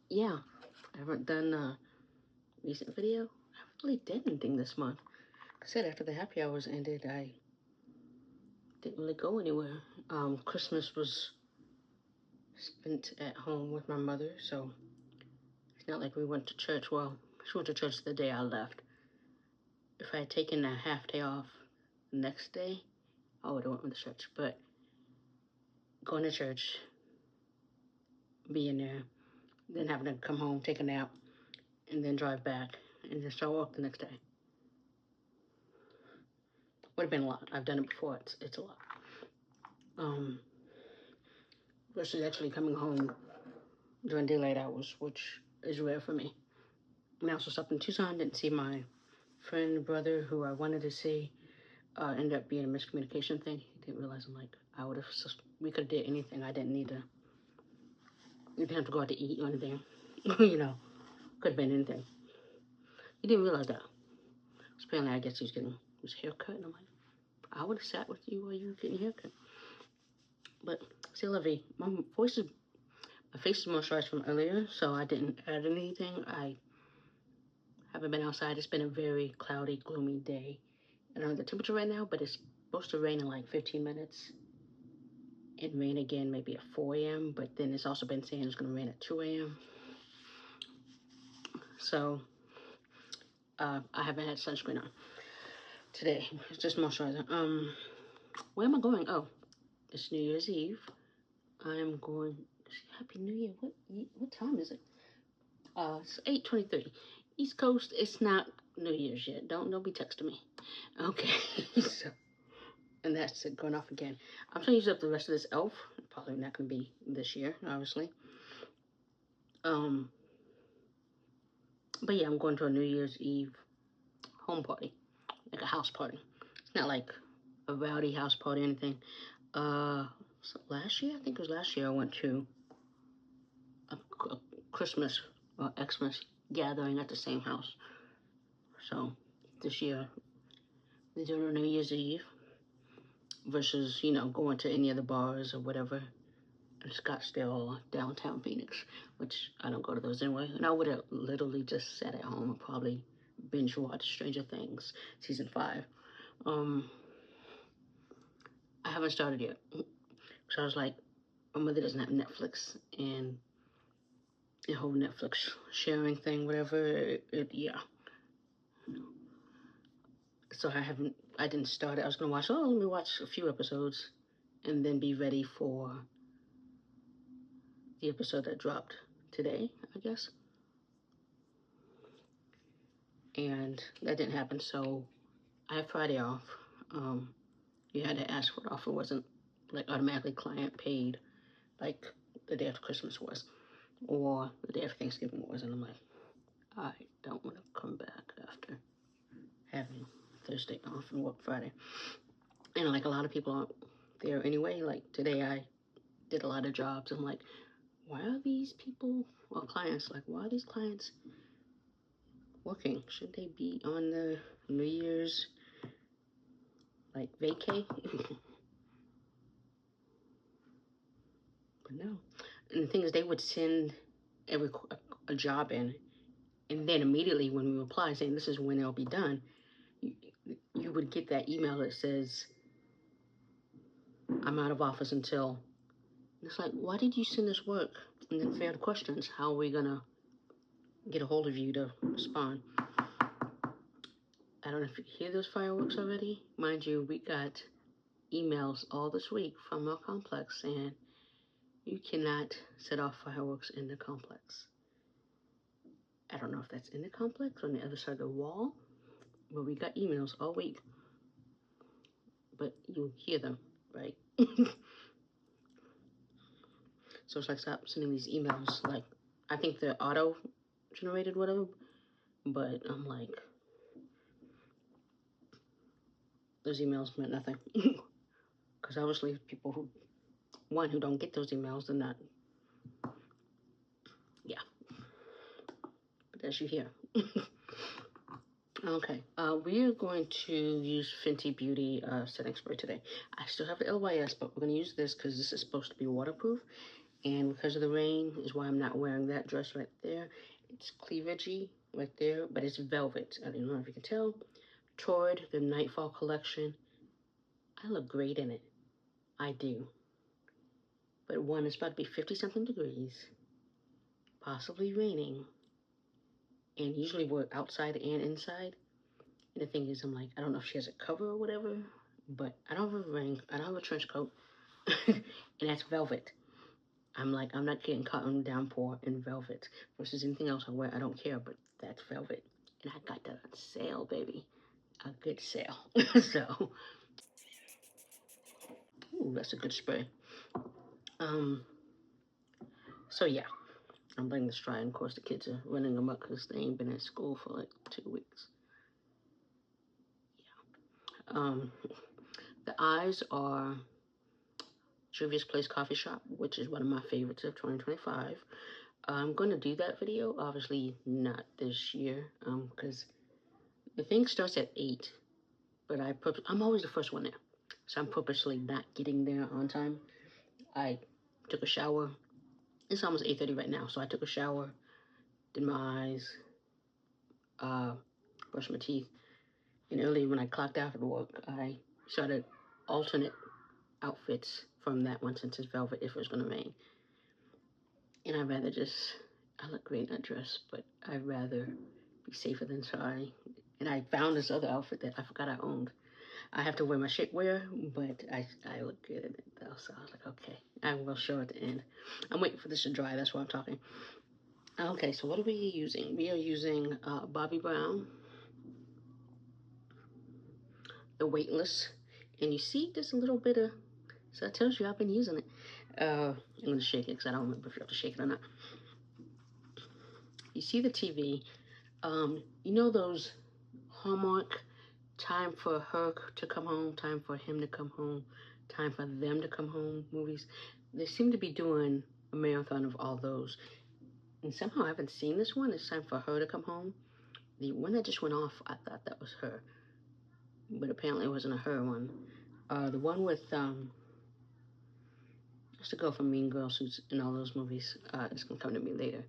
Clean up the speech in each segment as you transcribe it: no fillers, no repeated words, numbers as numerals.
yeah, I haven't done a recent video. I haven't really done anything this month. Like I said, after the happy hours ended, I didn't really go anywhere. Christmas was spent at home with my mother, so it's not like we went to church. Well, she went to church the day I left. If I had taken a half day off the next day, I would have went with the church. But going to church, being there, then having to come home, take a nap, and then drive back, and then start work the next day. Would have been a lot. I've done it before. It's a lot. Versus actually coming home during daylight hours, which is rare for me. And I also stopped in Tucson, didn't see my friend, brother, who I wanted to see. Ended up being a miscommunication thing. He didn't realize we could have did anything. I didn't need to, we didn't have to go out to eat or anything. You know, could have been anything. He didn't realize that. Apparently, I guess he was getting his hair cut, and I'm like, I would have sat with you while you were getting your hair cut. But, c'est la vie. My face is moisturized from earlier, so I didn't add anything. I haven't been outside. It's been a very cloudy, gloomy day. I don't know the temperature right now, but it's supposed to rain in like 15 minutes. And rain again maybe at 4 a.m., but then it's also been saying it's going to rain at 2 a.m. So, I haven't had sunscreen on today. It's just moisturizer. Where am I going? Oh, it's New Year's Eve. I'm going. Happy New Year. What time is it? It's 8:23. East Coast. It's not New Year's yet. Don't be texting me. Okay. So, and that's it going off again. I'm trying to use up the rest of this elf. Probably not going to be this year, obviously. But yeah, I'm going to a New Year's Eve home party, like a house party. It's not like a rowdy house party or anything. So last year, I think it was last year, I went to a Christmas or Xmas gathering at the same house. So this year, they're doing a New Year's Eve versus, going to any of the bars or whatever in Scottsdale or downtown Phoenix, which I don't go to those anyway. And I would have literally just sat at home and probably binge watched Stranger Things season 5. I haven't started yet. So I was like, my mother doesn't have Netflix, and the whole Netflix sharing thing, whatever, yeah. So I didn't start it. I was going to watch, let me watch a few episodes and then be ready for the episode that dropped today, I guess. And that didn't happen, so I have Friday off. You had to ask for it off. It wasn't like automatically client paid like the day after Christmas was or the day after Thanksgiving was. And I'm like, I don't want to come back after having Thursday off and work Friday. And like a lot of people aren't there anyway. Like today I did a lot of jobs. I'm like, why are these people or clients, like why are these clients working? Should they be on the New Year's like vacay? But no. And the thing is, they would send a job in, and then immediately when we apply saying this is when it'll be done, you would get that email that says, I'm out of office until. It's like, why did you send this work? And then fair questions, how are we gonna get a hold of you to respond? I don't know if you hear those fireworks already. Mind you, we got emails all this week from our complex saying you cannot set off fireworks in the complex. I don't know if that's in the complex or on the other side of the wall, but we got emails all week. But you hear them, right? So it's like, stop sending these emails. Like, I think they're auto-generated, whatever. But I'm like, those emails meant nothing. Because obviously people who don't get those emails, they're not. Yeah. But as you hear. Okay. We are going to use Fenty Beauty setting spray today. I still have the LYS, but we're going to use this because this is supposed to be waterproof. And because of the rain is why I'm not wearing that dress right there. It's cleavagey right there, but it's velvet. I don't know if you can tell. Toward the Nightfall collection. I look great in it. I do. But one, it's about to be 50-something degrees, possibly raining, and usually we're outside and inside. And the thing is, I'm like, I don't know if she has a cover or whatever, but I don't have a ring, I don't have a trench coat, and that's velvet. I'm like, I'm not getting caught in downpour in velvet versus anything else I wear. I don't care, but that's velvet. And I got that on sale, baby. A good sale. So, ooh, that's a good spray. So yeah, I'm letting this dry, and of course the kids are running amok because they ain't been at school for like 2 weeks. Yeah. The eyes are Juvia's Place Coffee Shop, which is one of my favorites of 2025. I'm going to do that video, obviously not this year, because the thing starts at 8, but I'm always the first one there, so I'm purposely not getting there on time. I took a shower. It's almost 8:30 right now, so I took a shower, did my eyes, brushed my teeth, and earlier when I clocked out of work, I started alternate outfits from that one since it's velvet if it was going to rain. And I'd rather I look great in that dress, but I'd rather be safer than sorry. And I found this other outfit that I forgot I owned. I have to wear my shapewear, but I look good in it though, so I was like, okay, I will show at the end. I'm waiting for this to dry, that's why I'm talking. Okay, so what are we using? We are using Bobbi Brown, the Weightless. And you see there's a little bit of, so that tells you I've been using it. I'm going to shake it because I don't remember if you have to shake it or not. You see the TV. You know those Hallmark, time for her to come home, time for him to come home, time for them to come home movies? They seem to be doing a marathon of all those. And somehow I haven't seen this one. It's time for her to come home. The one that just went off, I thought that was her. But apparently it wasn't a her one. The one with, just the girl from Mean Girls who's in all those movies, it's going to come to me later.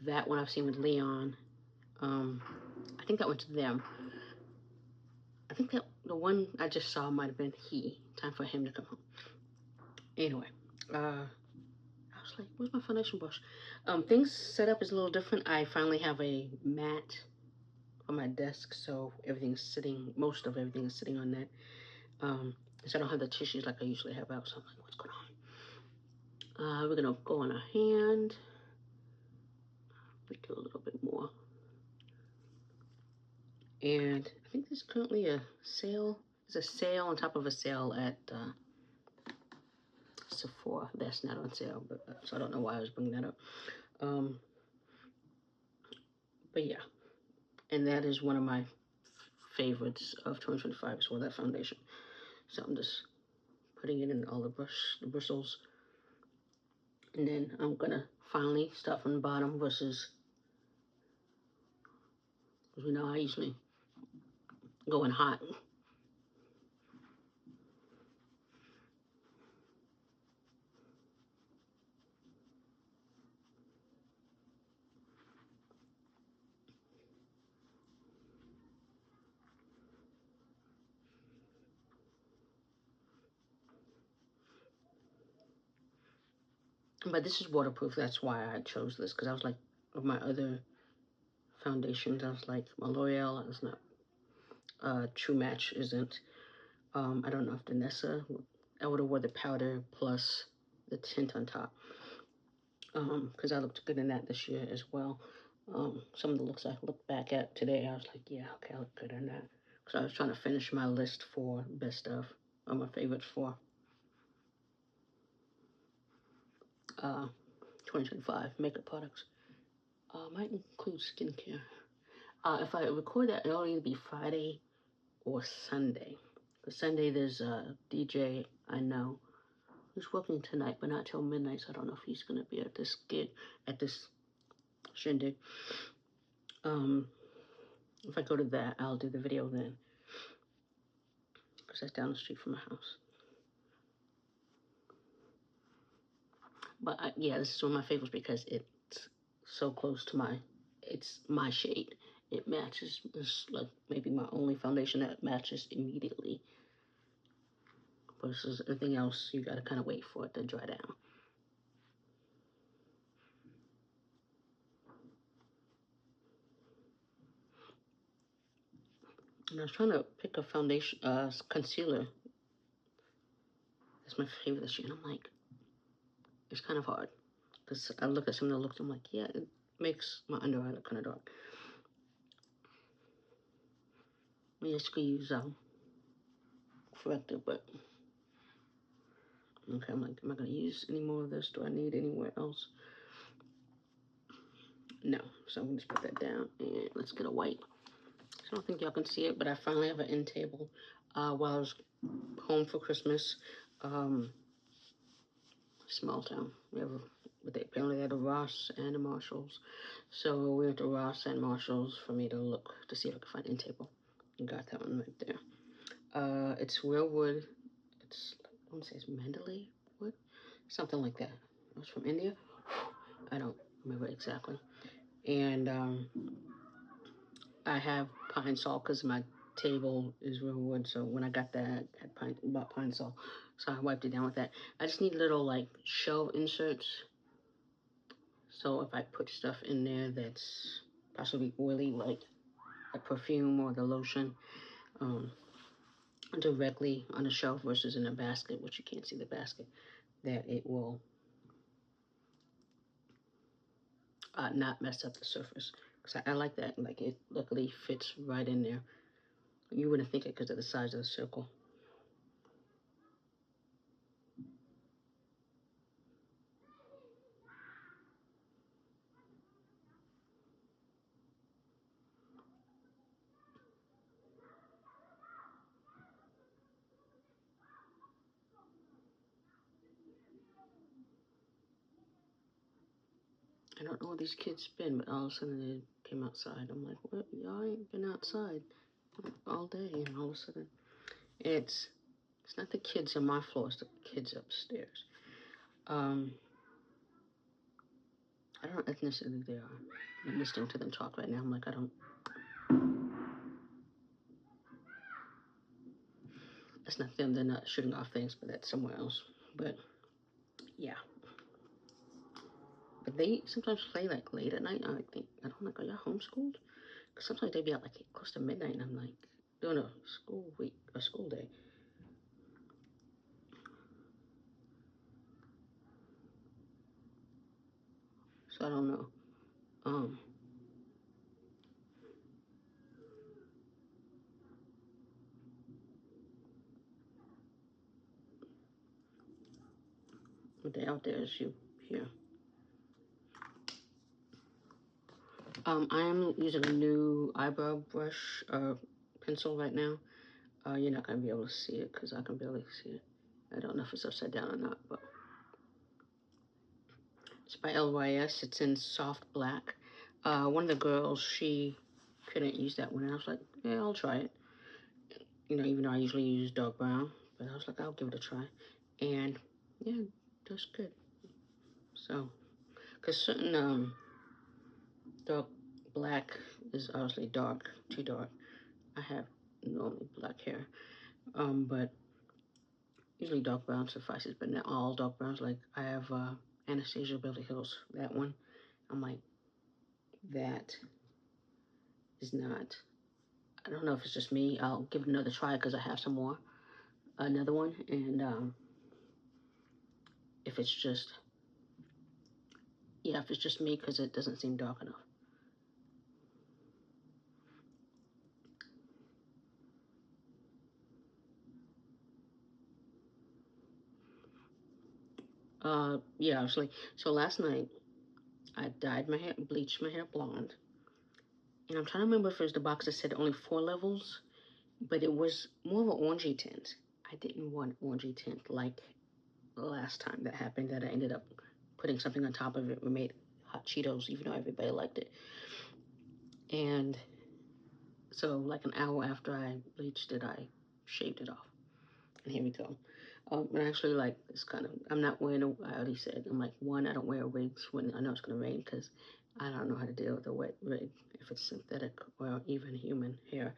That one I've seen with Leon. I think that went to them. I think that the one I just saw might have been he. Time for him to come home. Anyway, I was like, where's my foundation brush? Things set up is a little different. I finally have a mat on my desk, so most of everything is sitting on that. So I don't have the tissues like I usually have out, so I'm like, what's going on? We're gonna go on our hand. We do a little bit more. And I think there's currently a sale. There's a sale on top of a sale at Sephora. That's not on sale, but so I don't know why I was bringing that up. But yeah, and that is one of my favorites of 2025 as well, that foundation. So I'm just putting it in all the bristles. And then I'm gonna finally start from the bottom versus, because you know I usually go in hot. But this is waterproof, that's why I chose this, because I was like, of my other foundations, I was like, my L'Oreal is not, True Match isn't. I don't know if Danessa, I would have wore the powder plus the tint on top. Because I looked good in that this year as well. Some of the looks I looked back at today, I was like, yeah, okay, I look good in that. Because I was trying to finish my list for best of, my favorites for 2025 makeup products. Might include skincare. If I record that, it'll either be Friday or Sunday. Because Sunday there's a DJ I know who's working tonight, but not till midnight, so I don't know if he's going to be at this gig, at this shindig. If I go to that, I'll do the video then. Because that's down the street from my house. But yeah, this is one of my favorites because it's so close to it's my shade. It matches. It's like maybe my only foundation that matches immediately. Versus everything else, you gotta kind of wait for it to dry down. And I was trying to pick a foundation, concealer. That's my favorite this year. And I'm like, it's kind of hard. Because I look at some of the looks, I'm like, yeah, it makes my under eye look kind of dark. I just could use corrector, but okay, I'm like, am I going to use any more of this? Do I need anywhere else? No. So I'm going to just put that down and let's get a wipe. So I don't think y'all can see it, but I finally have an end table. While I was home for Christmas, small town. Apparently they had a Ross and a Marshalls. So we went to Ross and Marshalls for me to look to see if I could find an end table. And got that one right there. It's real wood. It's, I want to say it's Mandalay wood, something like that. It was from India. I don't remember exactly. And I have pine sol because my table is real wood. So when I got that, I bought pine sol. So I wiped it down with that. I just need little like shelf inserts. So if I put stuff in there that's possibly oily, like a perfume or the lotion, directly on the shelf versus in a basket, which you can't see the basket, that it will not mess up the surface. Because I like that. Like it luckily fits right in there. You wouldn't think it because of the size of the circle. I don't know where these kids been, but all of a sudden they came outside. I'm like, what? Y'all ain't been outside all day, and all of a sudden it's not the kids on my floor, it's the kids upstairs. I don't know what ethnicity they are. I'm listening to them talk right now. I'm like, I don't. That's not them. They're not shooting off things, but that's somewhere else. But yeah. But they sometimes play like late at night. I think I don't know. Are y'all homeschooled? Because sometimes they be out like close to midnight, and I'm like doing a school week, a school day. So I don't know. What they out there is you here. I am using a new eyebrow brush pencil right now. You're not gonna be able to see it because I can barely see it. I don't know if it's upside down or not, but it's by LYS. It's in soft black. One of the girls, she couldn't use that one, and I was like, yeah, I'll try it. You know, even though I usually use dark brown, but I was like, I'll give it a try. And yeah, it does good. So, because certain dark black is obviously dark, too dark. I have normally black hair, but usually dark brown suffices. But not all dark browns. Like I have Anastasia Beverly Hills, that one. I'm like, that is not. I don't know if it's just me. I'll give it another try because I have some more. Another one, and if it's just, yeah, if it's just me because it doesn't seem dark enough. Yeah, actually. So last night, I dyed my hair, bleached my hair blonde. And I'm trying to remember if it was the box that said only 4 levels, but it was more of an orangey tint. I didn't want orangey tint like the last time that happened, that I ended up putting something on top of it. We made hot Cheetos, even though everybody liked it. And so like an hour after I bleached it, I shaved it off. And here we go. And actually, like, it's kind of, I'm not wearing I already said, I'm like, one, I don't wear wigs when I know it's going to rain because I don't know how to deal with a wet wig if it's synthetic or even human hair.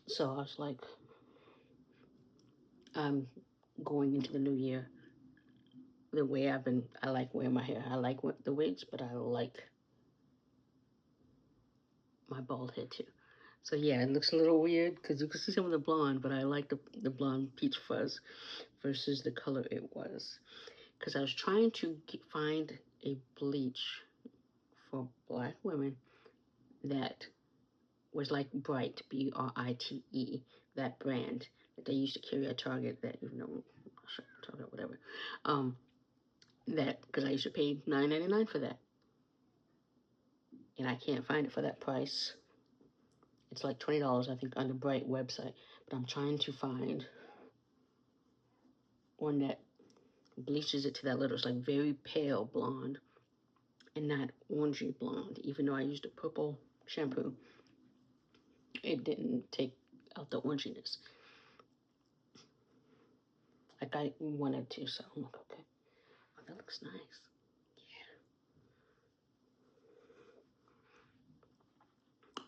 So I was like, I'm going into the new year the way I like wearing my hair. I like the wigs, but I like my bald head too. So yeah, it looks a little weird because you can see some of the blonde, but I like the blonde peach fuzz versus the color it was. Because I was trying to find a bleach for black women that was like Bright, Brite, that brand that they used to carry at Target, that, you know, Target, whatever. That, because I used to pay $9.99 for that. And I can't find it for that price. It's like $20, I think, on the Bright website. But I'm trying to find one that bleaches it to that little, it's like very pale blonde and not orangey blonde. Even though I used a purple shampoo, it didn't take out the oranginess like I wanted to. So I'm like, okay, oh, that looks nice.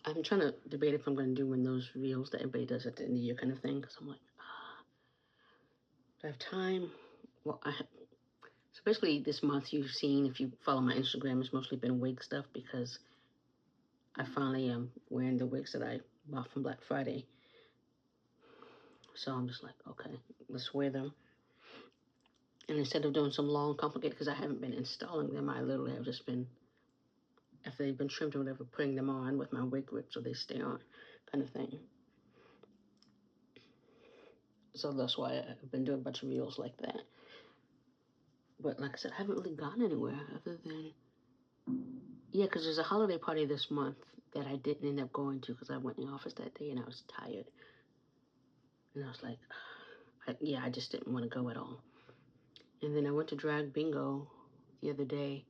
Yeah. I'm trying to debate if I'm going to do one of those reels that everybody does at the end of the year kind of thing, because I'm like, do I have time? Well, so basically this month you've seen, if you follow my Instagram, it's mostly been wig stuff because I finally am wearing the wigs that I bought from Black Friday. So I'm just like, okay, let's wear them. And instead of doing some long, complicated, because I haven't been installing them, I literally have just been, after they've been trimmed or whatever, putting them on with my wig grip so they stay on, kind of thing. So that's why I've been doing a bunch of reels like that. But like I said, I haven't really gone anywhere other than, yeah, because there's a holiday party this month that I didn't end up going to because I went in the office that day and I was tired. And I was like, I just didn't want to go at all. And then I went to drag bingo the other day.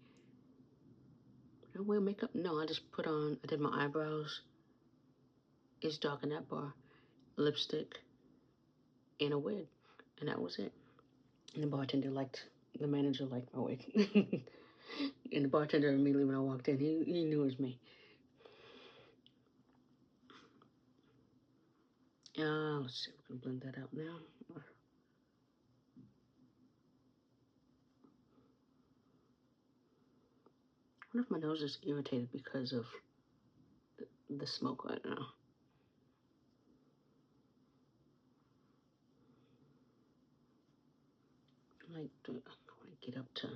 Did I wear makeup? No, I just I did my eyebrows. It's dark in that bar. Lipstick and a wig. And that was it. And the manager liked my wig. And the bartender immediately when I walked in, he knew it was me. Let's see if we can blend that out now. I wonder if my nose is irritated because of the smoke right now. I want to get up to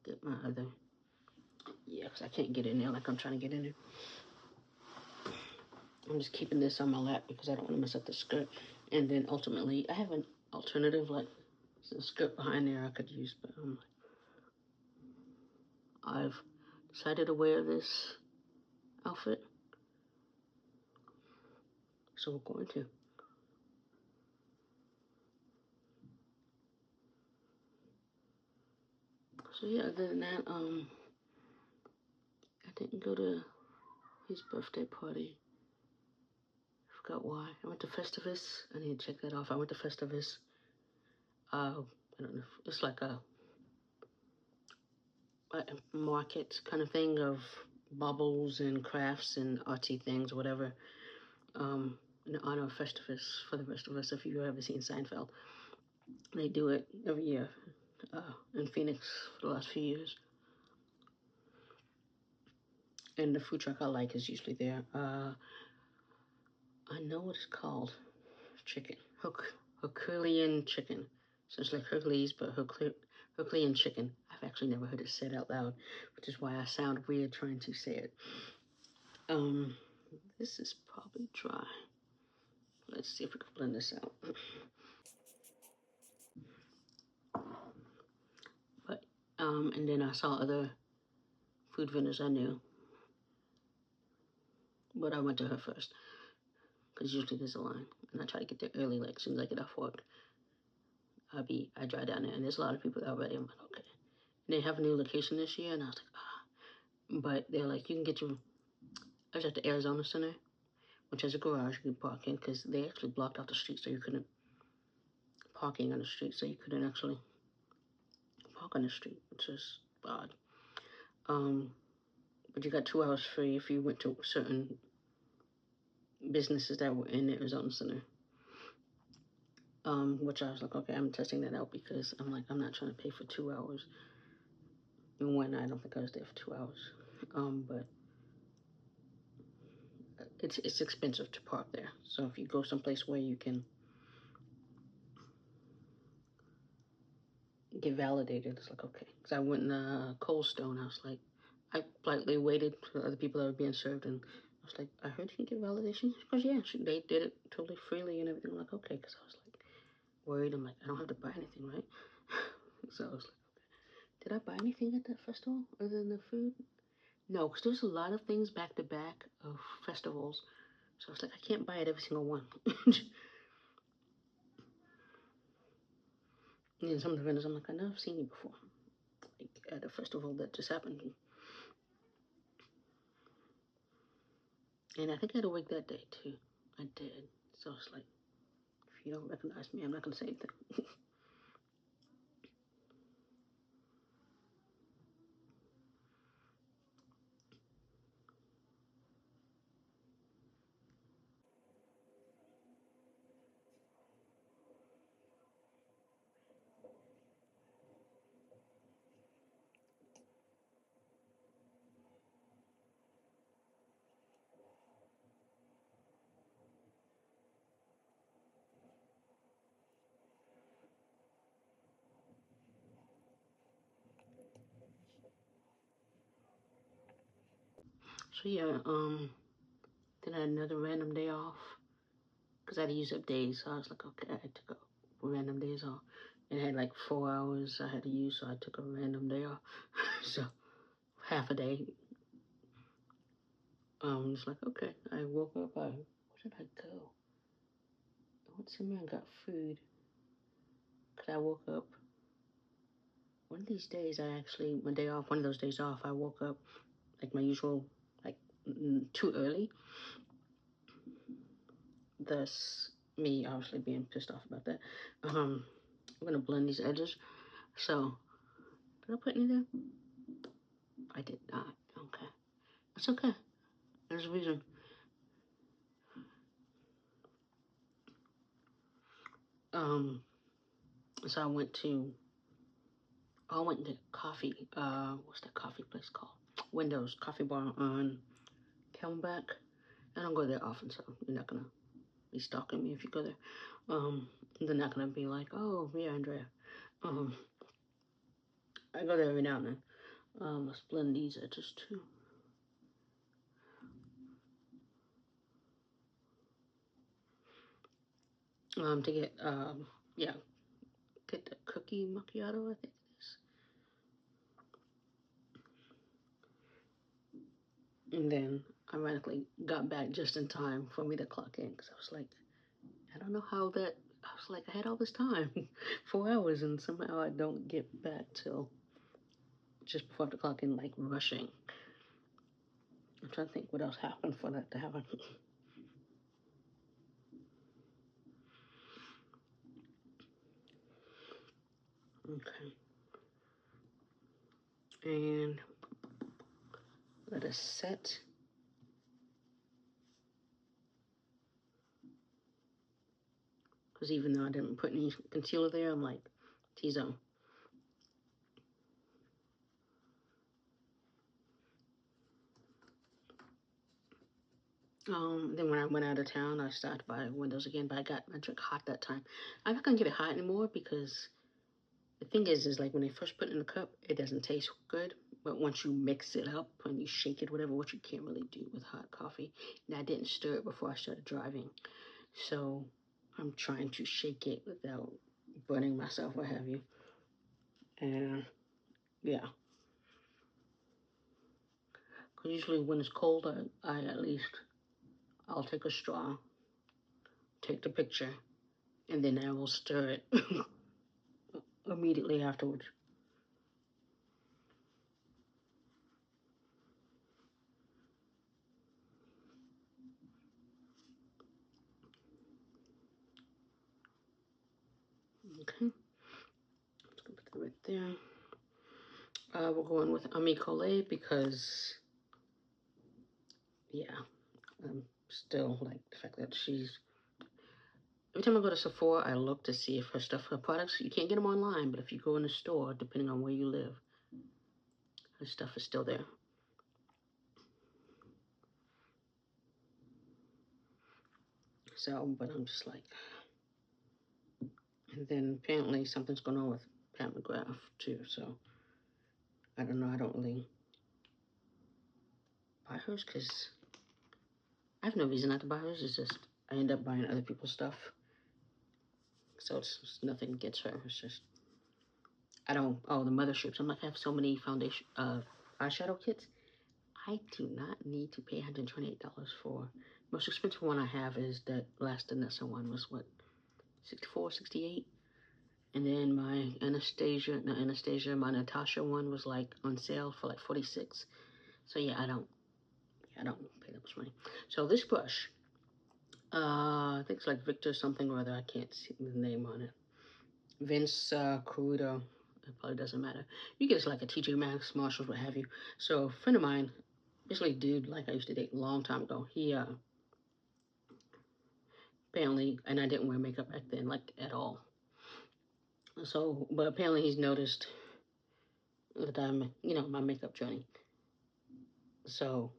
get my other, yeah, because I can't get in there like I'm trying to get in there. I'm just keeping this on my lap because I don't want to mess up the skirt. And then ultimately, I have an alternative, like a skirt behind there I could use, but I've decided to wear this outfit, so we're going to. So yeah, other than that, I didn't go to his birthday party. I forgot why. I went to Festivus. I need to check that off. I went to Festivus. I don't know. It's like a market kind of thing of bubbles and crafts and artsy things, whatever. In honor of Festivus for the rest of us. If you've ever seen Seinfeld, they do it every year in Phoenix for the last few years. And the food truck I like is usually there. I know what it's called. Chicken. Herculean chicken. So it's like Hercules, but Herculean chicken. I've actually never heard it said out loud, which is why I sound weird trying to say it. This is probably dry. Let's see if we can blend this out. But, and then I saw other food vendors I knew. But I went to her first. Because usually there's a line. And I try to get there early, like as soon as I get off work. I drive down there and there's a lot of people already. I'm like, okay. And they have a new location this year and I was like, But they're like, you can get your, I was at the Arizona Center, which has a garage you can park in because they actually blocked off the street so you couldn't parking on the street, so you couldn't actually park on the street, which is odd. But you got 2 hours free if you went to certain businesses that were in Arizona Center. Which I was like, okay, I'm testing that out because I'm like, I'm not trying to pay for 2 hours. And one, I don't think I was there for 2 hours. But it's expensive to park there. So if you go someplace where you can get validated, it's like, okay. Because I went in Cold Stone, I was like, I politely waited for other people that were being served, and I was like, I heard you can get validation. Because yeah, they did it totally freely and everything. I'm like, okay, because I was like worried. I'm like, I don't have to buy anything, right? So I was like, did I buy anything at that festival other than the food? No, because there's a lot of things back to back of festivals. So I was like, I can't buy at every single one. And some of the vendors, I'm like, I know I've seen you before. Like at a festival that just happened. And I think I had a wig that day too. I did. So it's like, if you don't recognize me, I'm not going to say anything. So yeah, then I had another random day off because I had to use up days. So I was like, okay, I took a random days off. And I had like 4 hours I had to use, so I took a random day off. So half a day. It's like, okay, I woke up, where did I go? I went somewhere and got food. Cause I woke up, one of these days my day off, one of those days off, I woke up like my usual, like too early. Thus, me obviously being pissed off about that. I'm gonna blend these edges. So, did I put any there? I did not. Okay. That's okay. There's a reason. So I went to coffee, what's that coffee place called? Windows Coffee Bar on Camelback. I don't go there often, so you're not gonna be stalking me if you go there. They're not gonna be like, oh, yeah, Andrea. I go there every now and then. Let's blend these edges too. To get, get the cookie macchiato, I think it is. And then ironically got back just in time for me to clock in, because I was like, I don't know how that, I was like, I had all this time, 4 hours, and somehow I don't get back till just before I have to clock in, like rushing. I'm trying to think what else happened for that to happen. Okay. And let us set. Because even though I didn't put any concealer there, I'm like, T-zone. Then when I went out of town, I stopped by Windows again, but I got my drink hot that time. I'm not gonna get it hot anymore because the thing is like when they first put it in the cup, it doesn't taste good. But once you mix it up and you shake it, whatever, what you can't really do with hot coffee. And I didn't stir it before I started driving. So I'm trying to shake it without burning myself, what have you. And yeah. Because usually when it's cold, I'll take a straw, take the picture, and then I will stir it immediately afterwards. Okay. Just gonna put that right there. We're going with Ami Collet because, yeah, I'm still like the fact that she's. Every time I go to Sephora, I look to see if her products, you can't get them online, but if you go in the store, depending on where you live, her stuff is still there. So, but I'm just like, and then apparently something's going on with Pat McGrath too, so I don't know, I don't really buy hers because I have no reason not to buy hers. It's just I end up buying other people's stuff, so it's nothing against her. It's just I don't. Oh, the motherships. I'm like, I have so many foundation eyeshadow kits. I do not need to pay $128 for. Most expensive one I have is that last Anessa one was what, 64, 68, and then my my Natasha one was like on sale for like 46. So yeah, I don't pay that much money. So this brush, I think it's like Victor something or other. I can't see the name on it. Vince Caruto. It probably doesn't matter. You get it like a TJ Maxx, Marshalls, what have you. So a friend of mine, basically a dude like I used to date a long time ago. He apparently, and I didn't wear makeup back then, like at all. So, but apparently he's noticed that I'm, my makeup journey. So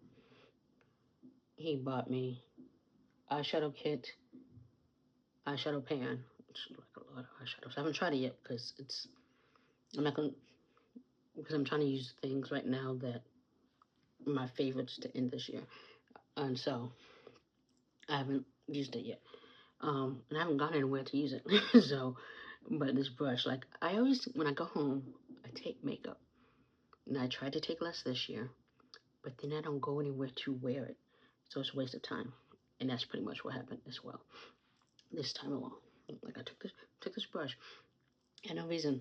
he bought me eyeshadow kit, eyeshadow pan, which is like a lot of eyeshadows. I haven't tried it yet because I'm trying to use things right now that are my favorites to end this year. And so I haven't used it yet. And I haven't gone anywhere to use it. So, but this brush, like I always, when I go home, I take makeup. And I tried to take less this year, but then I don't go anywhere to wear it. So it's a waste of time. And that's pretty much what happened as well this time along. Like I took this brush. I had no reason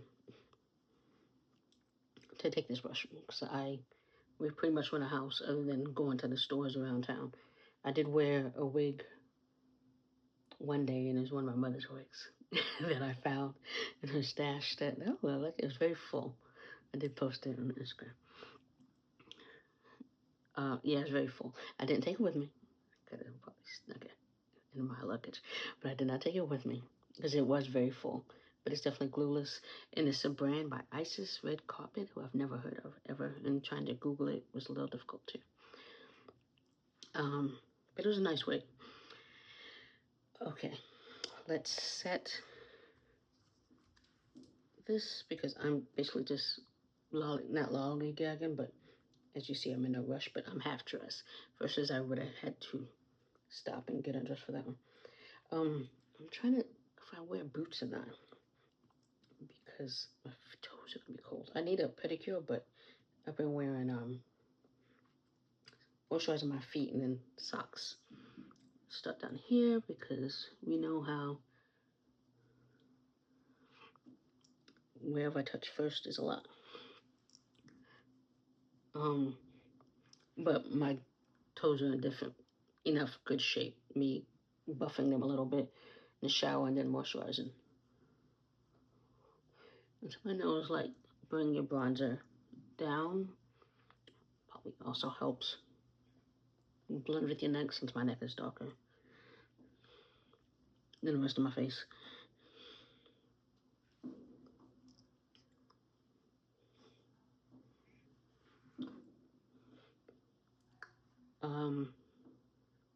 to take this brush because we pretty much run a house other than going to the stores around town. I did wear a wig one day, and it was one of my mother's wigs that I found in her stash. That look, it was very full. I did post it on Instagram. Yeah, it's very full. I didn't take it with me. I could have probably snuck it in my luggage, but I did not take it with me because it was very full. But it's definitely glueless, and it's a brand by Isis Red Carpet, who I've never heard of ever, and trying to Google it was a little difficult too. But it was a nice wig. Okay, let's set this because I'm basically just not lollygagging, but as you see, I'm in a rush, but I'm half dressed versus I would have had to stop and get undressed for that one. I'm trying to, if I wear boots or not, because my toes are gonna be cold. I need a pedicure, but I've been wearing moisturizing my feet and then socks. Stuck down here because we know how wherever I touch first is a lot. But my toes are in different enough good shape. Me buffing them a little bit in the shower and then moisturizing. And so my nose, like, bring your bronzer down. Probably also helps blend with your neck since my neck is darker than the rest of my face.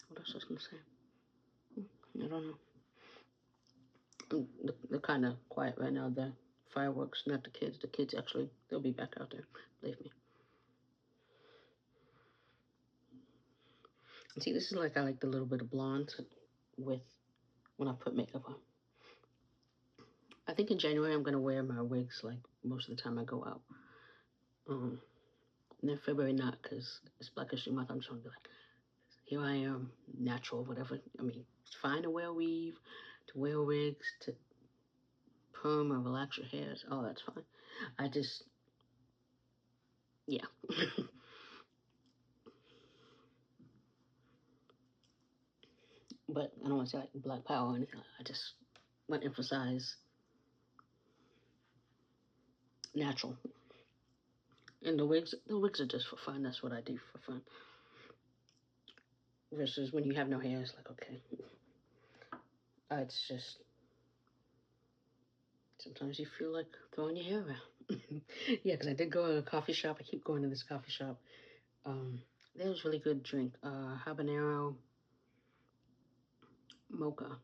What else I was gonna say? I don't know. They're kind of quiet right now. The fireworks, not the kids. The kids actually, they'll be back out there. Believe me. And see, this is like I like the little bit of blonde with when I put makeup on. I think in January I'm gonna wear my wigs like most of the time I go out. And then February not, because it's Black History Month. I'm just gonna be like, here I am, natural, whatever. I mean, it's fine to wear a weave, to wear wigs, to perm or relax your hairs. Oh, that's fine. I just, yeah. But I don't want to say like Black Power or anything. I just want to emphasize natural. And the wigs are just for fun. That's what I do for fun. Versus when you have no hair, it's like, okay. It's just, sometimes you feel like throwing your hair around. Yeah, because I did go to a coffee shop. I keep going to this coffee shop. There was really good drink. Habanero mocha.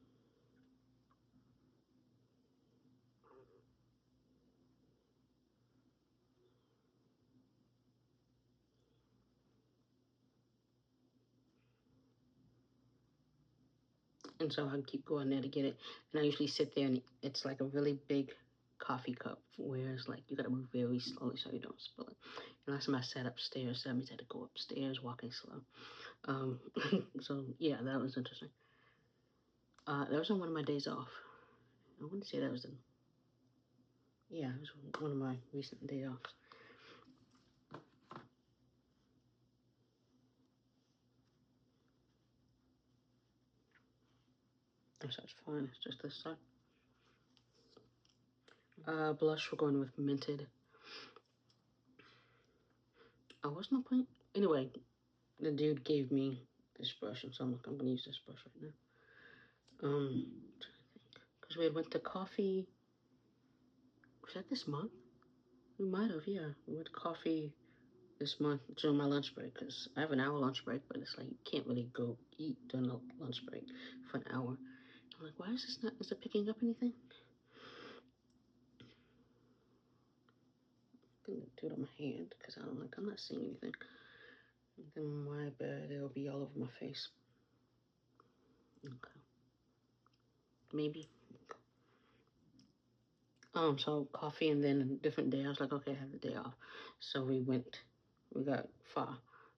And so I keep going there to get it. And I usually sit there, and it's like a really big coffee cup, where it's like you gotta move very slowly so you don't spill it. And last time I sat upstairs, so that means I had to go upstairs walking slow. So yeah, that was interesting. That was on one of my days off. I wouldn't say that was yeah, it was one of my recent day offs. That's fine. It's just this side. Blush, we're going with Mented. Oh, what's my point? Anyway, the dude gave me this brush, and so I'm gonna use this brush right now. Because we went to coffee. Was that this month? We might have, yeah. We went to coffee this month during my lunch break, because I have an hour lunch break, but it's like you can't really go eat during the lunch break for an hour. I'm like, why is this not? Is it picking up anything? I'm gonna do it on my hand because I'm not seeing anything. Then my bad, it'll be all over my face. Okay. Maybe. So coffee, and then a different day, I was like, okay, I have the day off. So we got pho.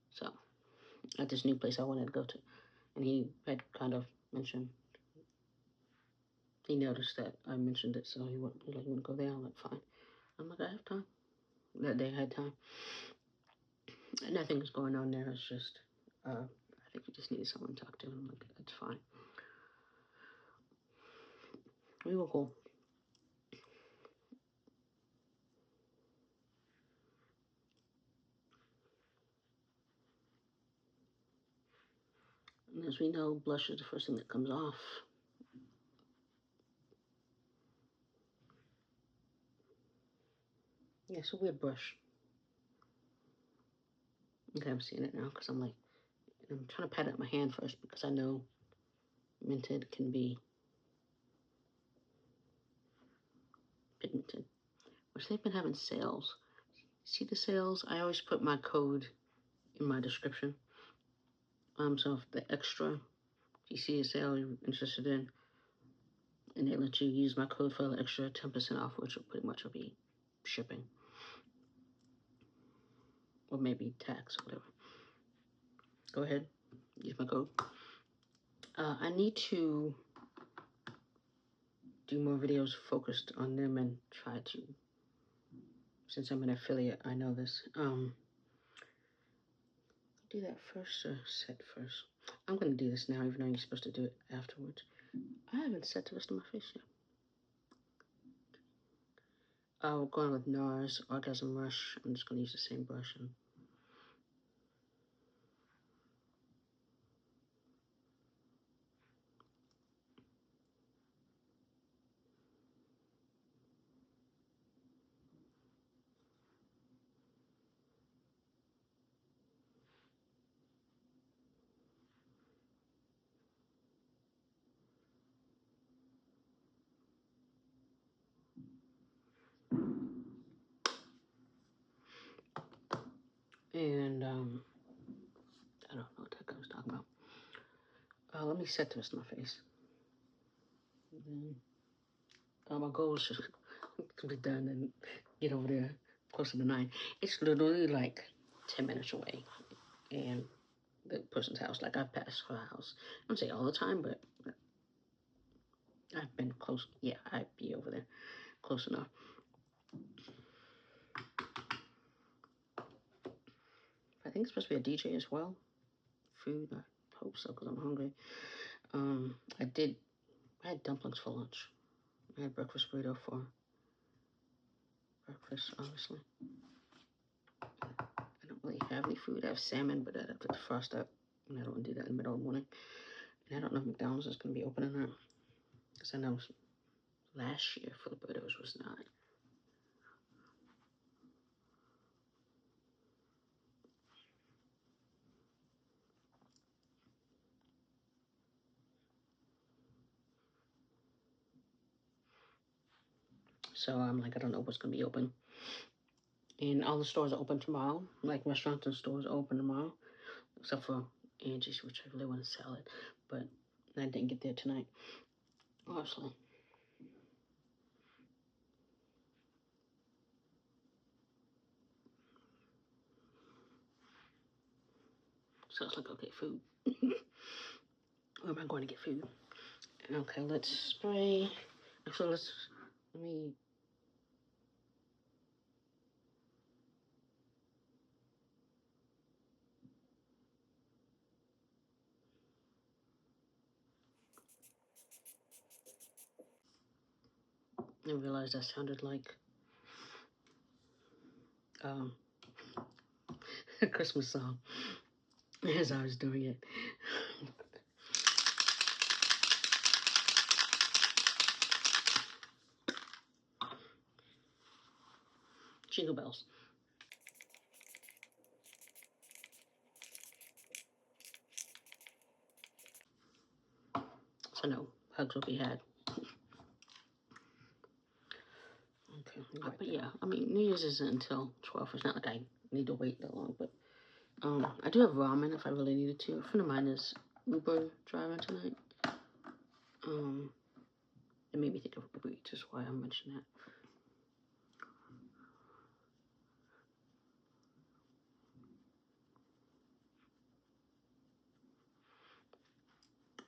So at this new place I wanted to go to. And he had kind of mentioned, he noticed that I mentioned it, so he was like, you want to go there? I'm like, fine. I'm like, I have time. That day I had time. Nothing was going on there. It's just, I think we just needed someone to talk to. I'm like, that's fine. We were cool. And as we know, blush is the first thing that comes off. Yeah, it's a weird brush. Okay, I'm seeing it now because I'm trying to pat out my hand first because I know Mented can be pigmented. Which they've been having sales. See the sales? I always put my code in my description. So if the extra, if you see a sale you're interested in, and they let you use my code for the extra 10% off, which will pretty much be shipping. Or maybe tax or whatever. Go ahead, use my code. I need to do more videos focused on them and try to, since I'm an affiliate, I know this. Do that first or set first? I'm gonna do this now, even though you're supposed to do it afterwards. I haven't set the rest of my face yet. We're going with NARS Orgasm Rush. I'm just gonna use the same brush. And I don't know what that guy was talking about. Let me set the rest of my face. And then, my goal is just to be done and get over there closer to 9. It's literally like 10 minutes away, and the person's house, like I've passed her house. I don't say all the time, but I've been close. Yeah, I'd be over there close enough. I think it's supposed to be a DJ as well. Food, I hope so, because I'm hungry. I had dumplings for lunch. I had breakfast burrito for, breakfast, honestly. I don't really have any food. I have salmon, but I'd have to defrost that, and I don't want to do that in the middle of the morning. And I don't know if McDonald's is going to be open or not, because I know last year for the burritos was not. So I'm like, I don't know what's going to be open. And all the stores are open tomorrow. Like restaurants and stores are open tomorrow. Except for Angie's, which I really want to sell it. But I didn't get there tonight. Honestly. So it's like, okay, food. Where am I going to get food? Okay, let's spray. Actually, let me. I realized that sounded like a Christmas song as I was doing it. Jingle bells. So no, hugs will be had. Okay, but yeah, I mean, New Year's isn't until 12. It's not like I need to wait that long, but I do have ramen if I really needed to. A friend of mine is Uber driving tonight. It made me think of Uber Eats, is why I mentioned that.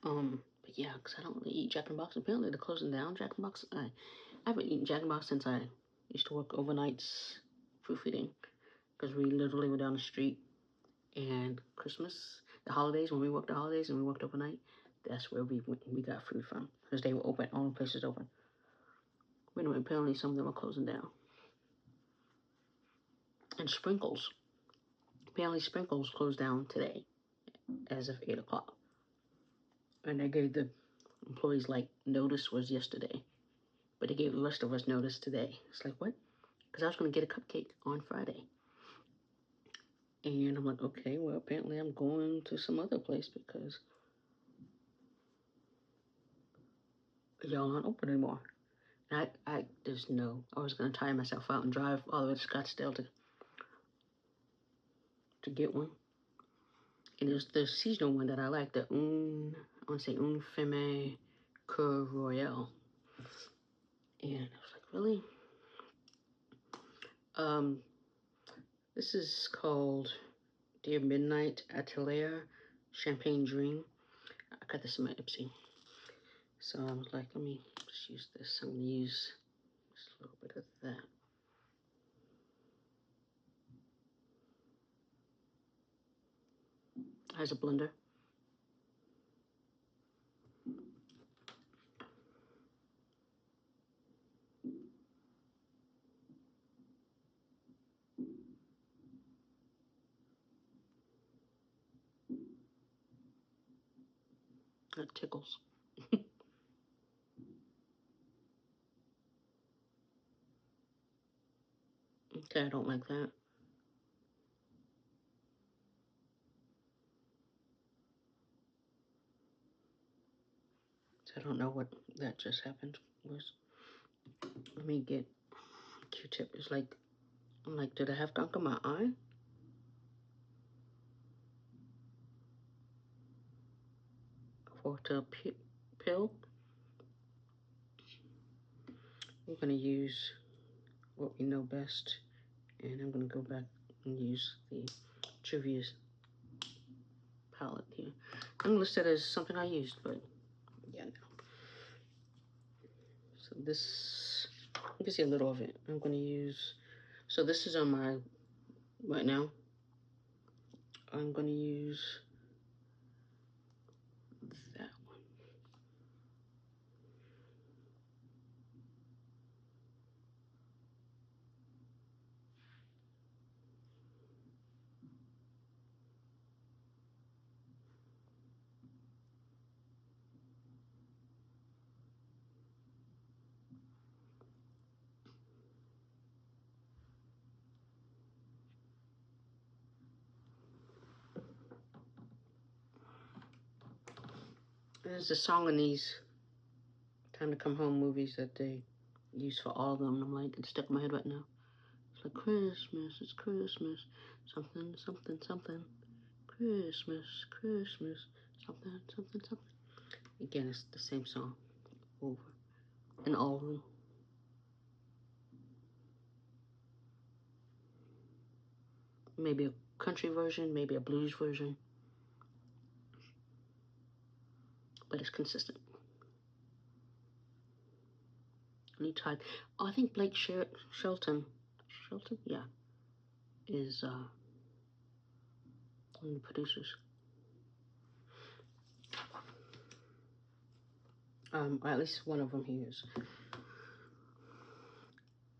But yeah, because I don't really eat Jack in the Box. Apparently they're closing down Jack in the Box. I haven't eaten Jack in the Box since I used to work overnights proofreading, because we literally were down the street, and Christmas, the holidays, when we worked the holidays and we worked overnight, that's where we got food from, because they were open, all the places open. But anyway, apparently some of them are closing down. And Sprinkles. Apparently Sprinkles closed down today as of 8 o'clock. And they gave the employees, like, notice was yesterday. But they gave the rest of us notice today. It's like, what? Because I was going to get a cupcake on Friday. And I'm like, okay, well, apparently I'm going to some other place because y'all aren't open anymore. And I was going to tire myself out and drive all the way to Scottsdale to get one. And it was the seasonal one that I like, the I want to say Un Femme Coeur Royale. And I was like, really? This is called Dear Midnight Atelier Champagne Dream. I got this in my Ipsy. So I was like, let me just use this. I'm going to use just a little bit of that. Has a blender. That tickles. Okay, I don't like that. So I don't know what that just happened was. Let me get Q-tip. It's like, I'm like, did I have gunk in my eye? Or to pill? We're going to use what we know best. And I'm going to go back and use the Juvia's palette here. I'm going to list it as something I used, but yeah, no. So this, you can see a little of it. I'm going to use, so this is on my, right now, I'm going to use that one. There's a song in these Time to Come Home movies that they use for all of them. I'm like, it's stuck in my head right now. It's like Christmas, it's Christmas, something, something, something. Christmas, Christmas, something, something, something. Again, it's the same song over and all of them. Maybe a country version, maybe a blues version, but it's consistent. New type. Oh, I think Blake Shelton, yeah, is one of the producers. Or at least one of them he is.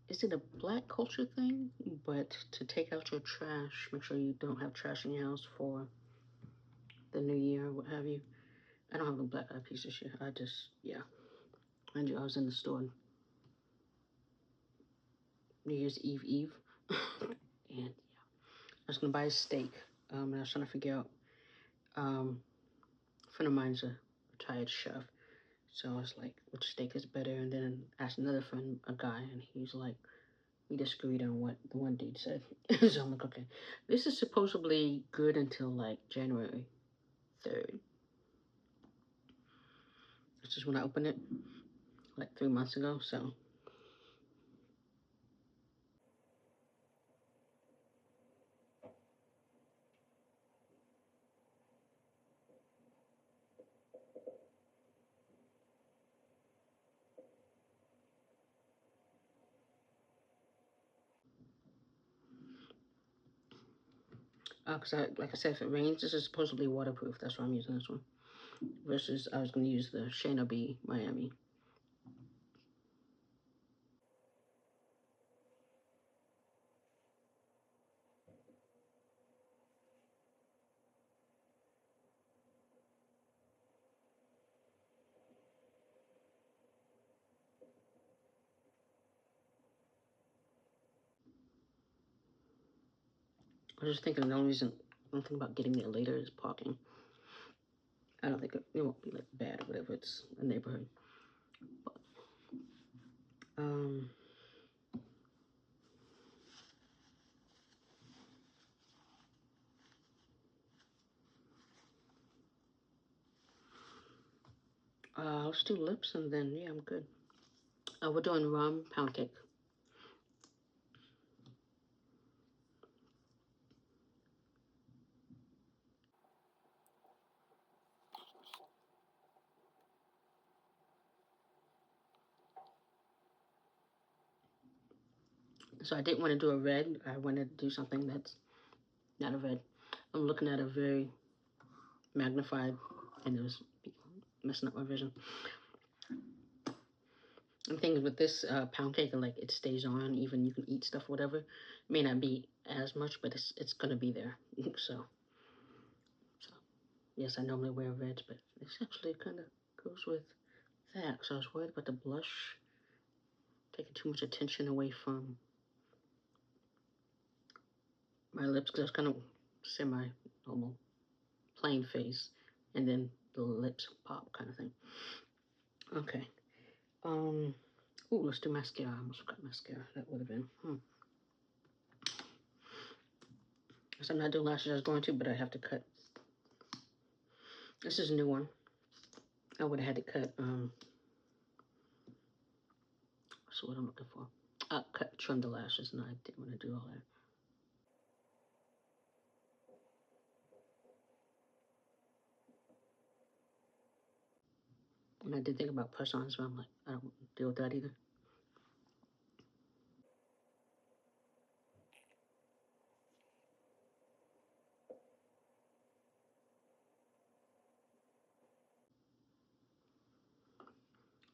Is it a black culture thing? But to take out your trash, make sure you don't have trash in your house for the new year, what have you. I don't have a black eyed peas this year. I was in the store New Year's Eve, and yeah, I was gonna buy a steak. And I was trying to figure out. A friend of mine's a retired chef, so I was like, which steak is better? And then asked another friend, a guy, and he's like, we disagreed on what the one dude said. So I'm like, okay, this is supposedly good until like January 3rd. This is when I opened it, like 3 months ago. So. Because like I said, if it rains, this is supposedly waterproof. That's why I'm using this one. Versus, I was going to use the Shayna B Miami. I was just thinking the only reason I'm thinking about getting there later is parking. I don't think it won't be like bad or whatever. It's a neighborhood. But, let's do lips and then yeah, I'm good. We're doing rum pound cake. So I didn't want to do a red. I wanted to do something that's not a red. I'm looking at a very magnified, and it was messing up my vision. I'm thinking with this pound cake, like it stays on, even you can eat stuff, whatever. May not be as much, but it's gonna be there. So yes, I normally wear reds, but this actually kind of goes with that. So I was worried about the blush taking too much attention away from my lips, because I was kind of semi-normal, plain face, and then the lips pop kind of thing. Okay. Ooh, let's do mascara. I almost forgot mascara. That would have been. So I'm not doing lashes. I was going to, but I have to cut. This is a new one. I would have had to cut. So what I'm looking for. Trim the lashes, and I didn't want to do all that. And I did think about press-ons, but I'm like, I don't deal with that either.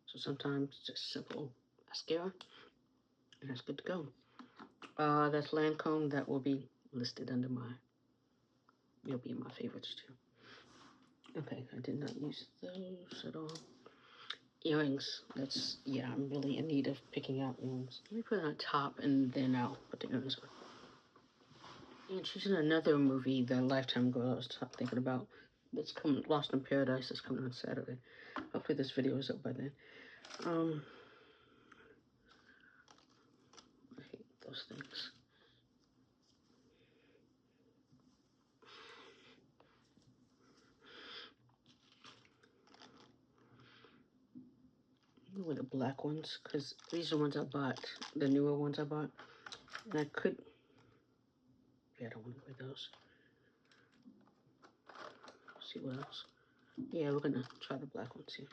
So sometimes just simple mascara, and that's good to go. That's Lancome. That will be listed under it'll be in my favorites too. Okay, I did not use those at all. Earrings. I'm really in need of picking out earrings. Let me put it on top, and then I'll put the earrings on. And she's in another movie, the Lifetime girl I was thinking about. that's coming. Lost in Paradise is coming on Saturday. Hopefully this video is up by then. I hate those things. With the black ones, because these are the ones I bought, the newer ones I bought, and I could, yeah, I don't want to wear those. Let's see what else. Yeah, we're gonna try the black ones here.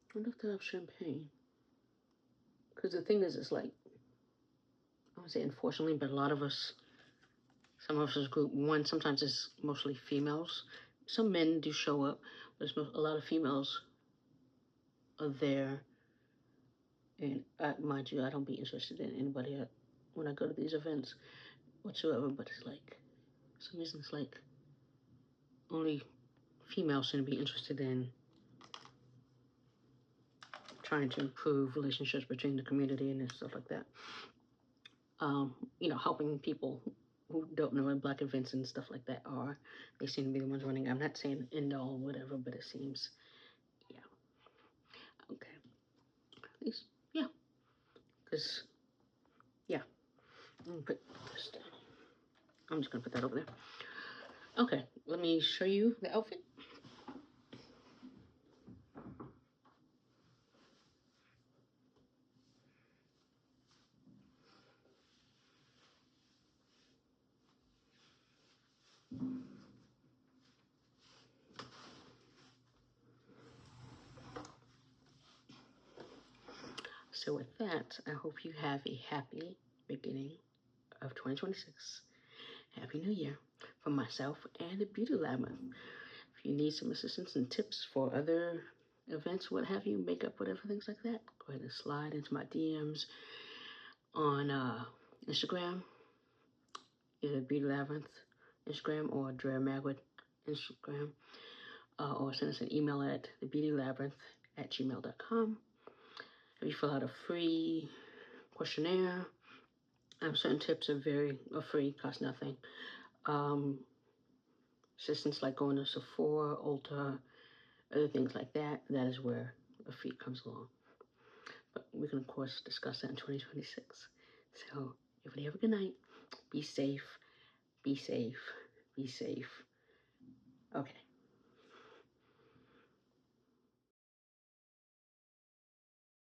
I wonder if they have champagne. Because the thing is, it's like, I would say unfortunately, but a lot of us, some of us group one, sometimes it's mostly females. Some men do show up, but it's a lot of females are there. And mind you, I don't be interested in anybody when I go to these events whatsoever, but it's like, for some reason it's like only females shouldn't be interested in trying to improve relationships between the community and stuff like that. You know, helping people who don't know what black events and stuff like that are. They seem to be the ones running. I'm not saying end all or whatever, but it seems, yeah. Okay. At least, yeah. Because, yeah. I'm gonna put this down. I'm just gonna put that over there. Okay, let me show you the outfit. So with that, I hope you have a happy beginning of 2026. Happy New Year from myself and the Beauty Lab. If you need some assistance and tips for other events, what have you, makeup, whatever, things like that, go ahead and slide into my DMs on Instagram, either Beauty Labyrinth Instagram or Dre Magwood Instagram, or send us an email at thebeautylabyrinth@gmail.com. If you fill out a free questionnaire, certain tips are free, cost nothing. Assistance like going to Sephora, Ulta, other things like that, that is where a fee comes along. But we can, of course, discuss that in 2026. So, everybody have a good night. Be safe. Be safe. Be safe. Okay.